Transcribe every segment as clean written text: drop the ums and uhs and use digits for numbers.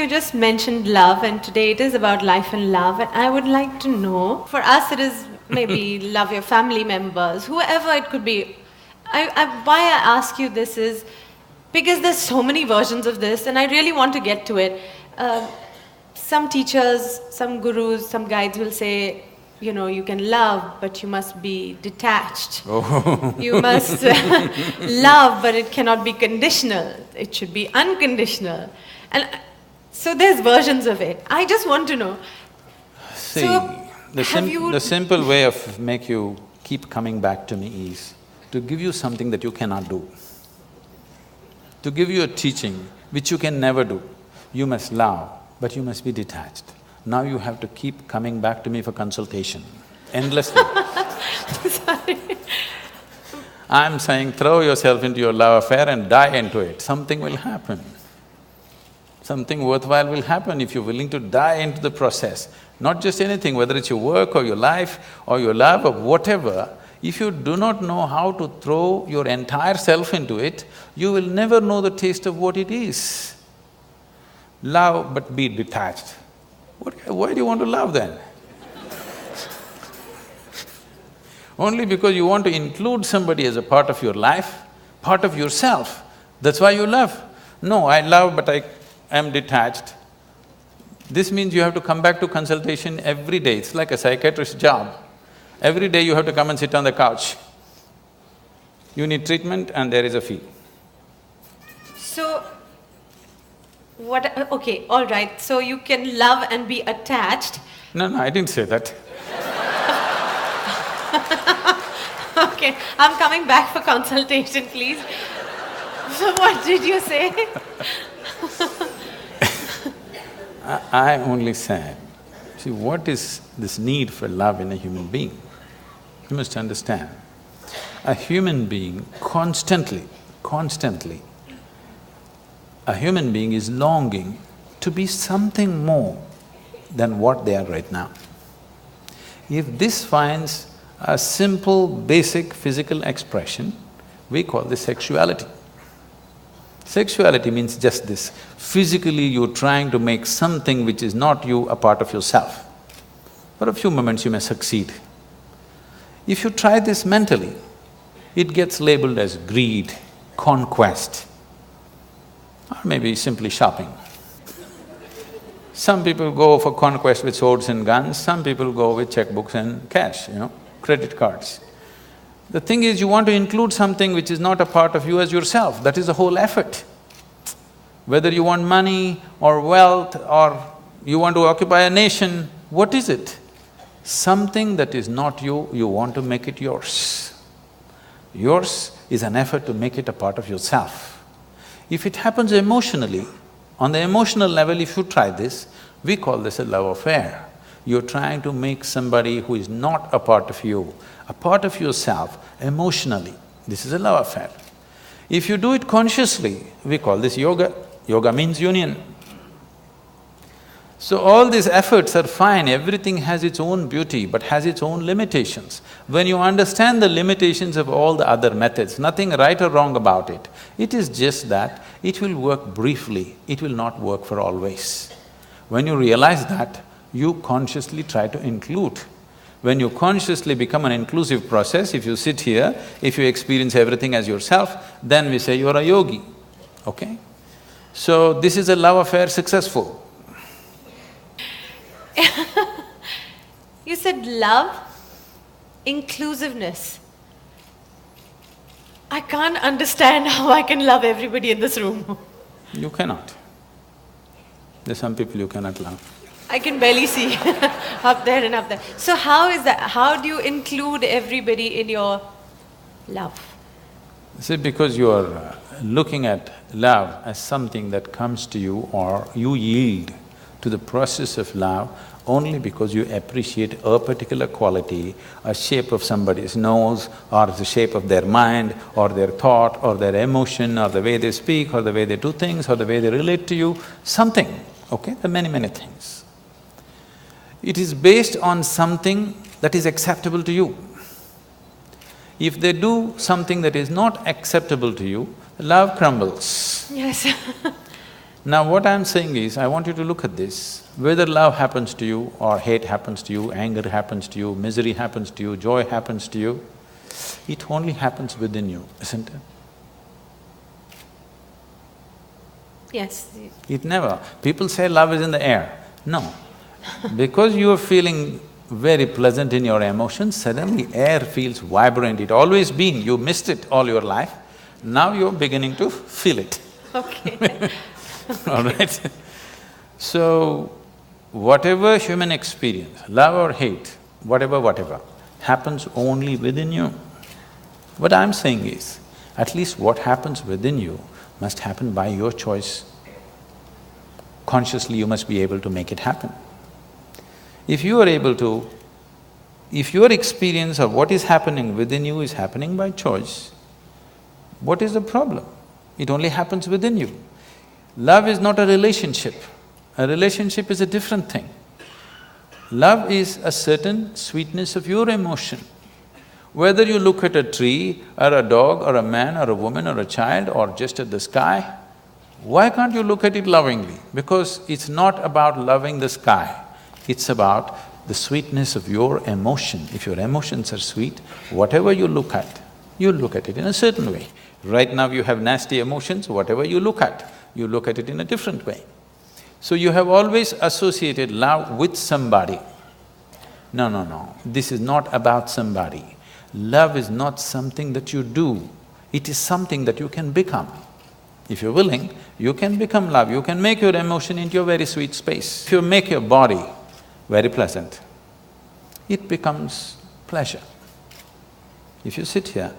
you just mentioned love, and today it is about life and love, and I would like to know, for us it is maybe love your family members, whoever it could be. Why I ask you this is because there's so many versions of this, and I really want to get to it. Some teachers, some gurus, some guides will say, you know, you can love, but you must be detached. Oh. You must love, but it cannot be conditional. It should be unconditional. And so there's versions of it. I just want to know. See, So, the simple way of make you keep coming back to me is to give you something that you cannot do. To give you a teaching which you can never do. You must love, but you must be detached. Now you have to keep coming back to me for consultation, endlessly. Sorry. I'm saying throw yourself into your love affair and die into it, something will happen. Something worthwhile will happen if you're willing to die into the process. Not just anything, whether it's your work or your life or your love or whatever, if you do not know how to throw your entire self into it, you will never know the taste of what it is. Love but be detached. Why do you want to love then? Only because you want to include somebody as a part of your life, part of yourself, that's why you love. No, I love but I am detached. This means you have to come back to consultation every day, it's like a psychiatrist's job. Every day you have to come and sit on the couch. You need treatment and there is a fee. So, okay, all right. So you can love and be attached. No, I didn't say that. Okay, I'm coming back for consultation, please. So what did you say? I only said, see, what is this need for love in a human being? You must understand, a human being constantly, a human being is longing to be something more than what they are right now. If this finds a simple, basic physical expression, we call this sexuality. Sexuality means just this, physically you're trying to make something which is not you a part of yourself. For a few moments you may succeed. If you try this mentally, it gets labeled as greed, conquest, or maybe simply shopping. Some people go for conquest with swords and guns, some people go with checkbooks and cash, credit cards. The thing is, you want to include something which is not a part of you as yourself, that is the whole effort. Whether you want money or wealth or you want to occupy a nation, what is it? Something that is not you, you want to make it yours. Yours is an effort to make it a part of yourself. If it happens emotionally, on the emotional level if you try this, we call this a love affair. You're trying to make somebody who is not a part of you, a part of yourself emotionally. This is a love affair. If you do it consciously, we call this yoga. Yoga means union. So all these efforts are fine, everything has its own beauty but has its own limitations. When you understand the limitations of all the other methods, nothing right or wrong about it, it is just that it will work briefly, it will not work for always. When you realize that, you consciously try to include. When you consciously become an inclusive process, if you sit here, if you experience everything as yourself, then we say you're a yogi, okay? So this is a love affair successful. You said love, inclusiveness. I can't understand how I can love everybody in this room. You cannot. There's some people you cannot love. I can barely see up there and up there. So how is that? How do you include everybody in your love? See, because you are looking at love as something that comes to you or you yield to the process of love only because you appreciate a particular quality, a shape of somebody's nose or the shape of their mind or their thought or their emotion or the way they speak or the way they do things or the way they relate to you, something, okay? There are many things. It is based on something that is acceptable to you. If they do something that is not acceptable to you, love crumbles. Yes. Now what I'm saying is, I want you to look at this. Whether love happens to you or hate happens to you, anger happens to you, misery happens to you, joy happens to you, it only happens within you, isn't it? Yes. It never… People say love is in the air. No. Because you are feeling very pleasant in your emotions, suddenly air feels vibrant. It always been, you missed it all your life, now you're beginning to feel it. Okay. All right? So, whatever human experience, love or hate, whatever, happens only within you. What I'm saying is, at least what happens within you must happen by your choice. Consciously you must be able to make it happen. If you are able to… if your experience of what is happening within you is happening by choice, what is the problem? It only happens within you. Love is not a relationship. A relationship is a different thing. Love is a certain sweetness of your emotion. Whether you look at a tree, or a dog, or a man, or a woman, or a child, or just at the sky, why can't you look at it lovingly? Because it's not about loving the sky, it's about the sweetness of your emotion. If your emotions are sweet, whatever you look at it in a certain way. Right now you have nasty emotions, whatever you look at it in a different way. So you have always associated love with somebody. No, this is not about somebody. Love is not something that you do, it is something that you can become. If you're willing, you can become love, you can make your emotion into a very sweet space. If you make your body very pleasant, it becomes pleasure. If you sit here,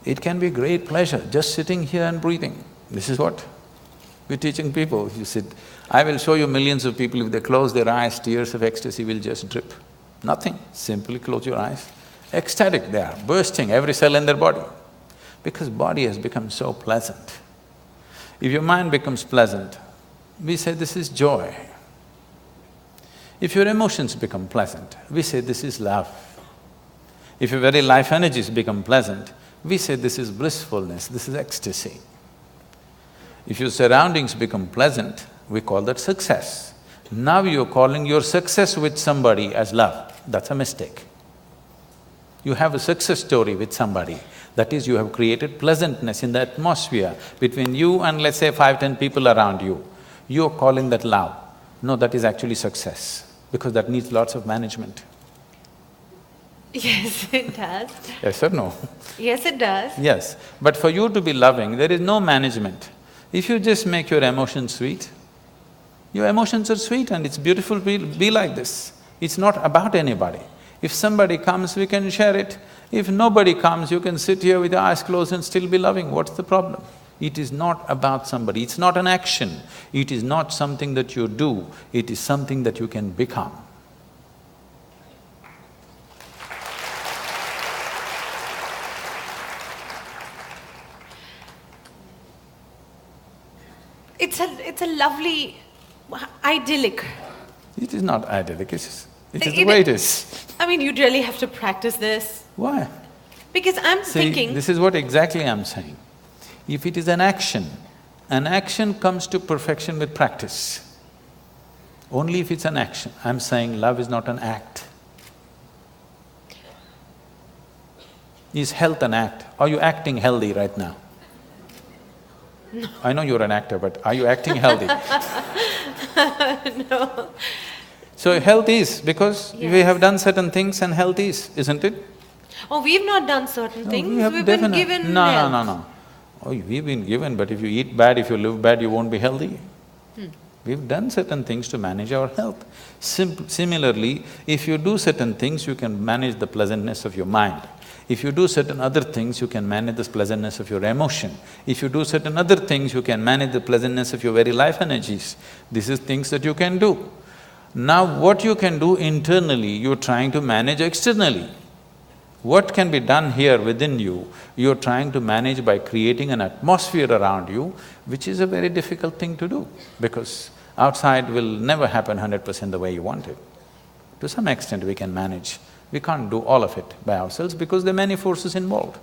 it can be great pleasure, just sitting here and breathing. This is what we're teaching people. You sit… I will show you millions of people, if they close their eyes, tears of ecstasy will just drip. Nothing, simply close your eyes. Ecstatic they are, bursting every cell in their body. Because body has become so pleasant. If your mind becomes pleasant, we say this is joy. If your emotions become pleasant, we say this is love. If your very life energies become pleasant, we say this is blissfulness, this is ecstasy. If your surroundings become pleasant, we call that success. Now you're calling your success with somebody as love, that's a mistake. You have a success story with somebody, that is, you have created pleasantness in the atmosphere between you and let's say 5–10 people around you. You're calling that love. No, that is actually success, because that needs lots of management. Yes, it does. Yes or no? Yes, it does. Yes, but for you to be loving, there is no management. If you just make your emotions sweet, your emotions are sweet and it's beautiful to be like this. It's not about anybody. If somebody comes, we can share it. If nobody comes, you can sit here with your eyes closed and still be loving. What's the problem? It is not about somebody, it's not an action. It is not something that you do, it is something that you can become. It's a lovely, idyllic. It is not idyllic, it is the way it is. I mean, you'd really have to practice this. Why? Because I'm See, thinking… this is what exactly I'm saying. If it is an action comes to perfection with practice. Only if it's an action. I'm saying love is not an act. Is health an act? Are you acting healthy right now? No. I know you're an actor, but are you acting healthy? No. So health is, because Yes. we have done certain things and health is, isn't it? Oh, we've not done certain things, we have we've been definite… given No. health. Oh, we've been given, but if you eat bad, if you live bad, you won't be healthy. We've done certain things to manage our health. Similarly, if you do certain things, you can manage the pleasantness of your mind. If you do certain other things, you can manage the pleasantness of your emotion. If you do certain other things, you can manage the pleasantness of your very life energies. This is things that you can do. Now what you can do internally, you're trying to manage externally. What can be done here within you, you're trying to manage by creating an atmosphere around you, which is a very difficult thing to do, because outside will never happen 100% the way you want it. To some extent we can manage. We can't do all of it by ourselves because there are many forces involved.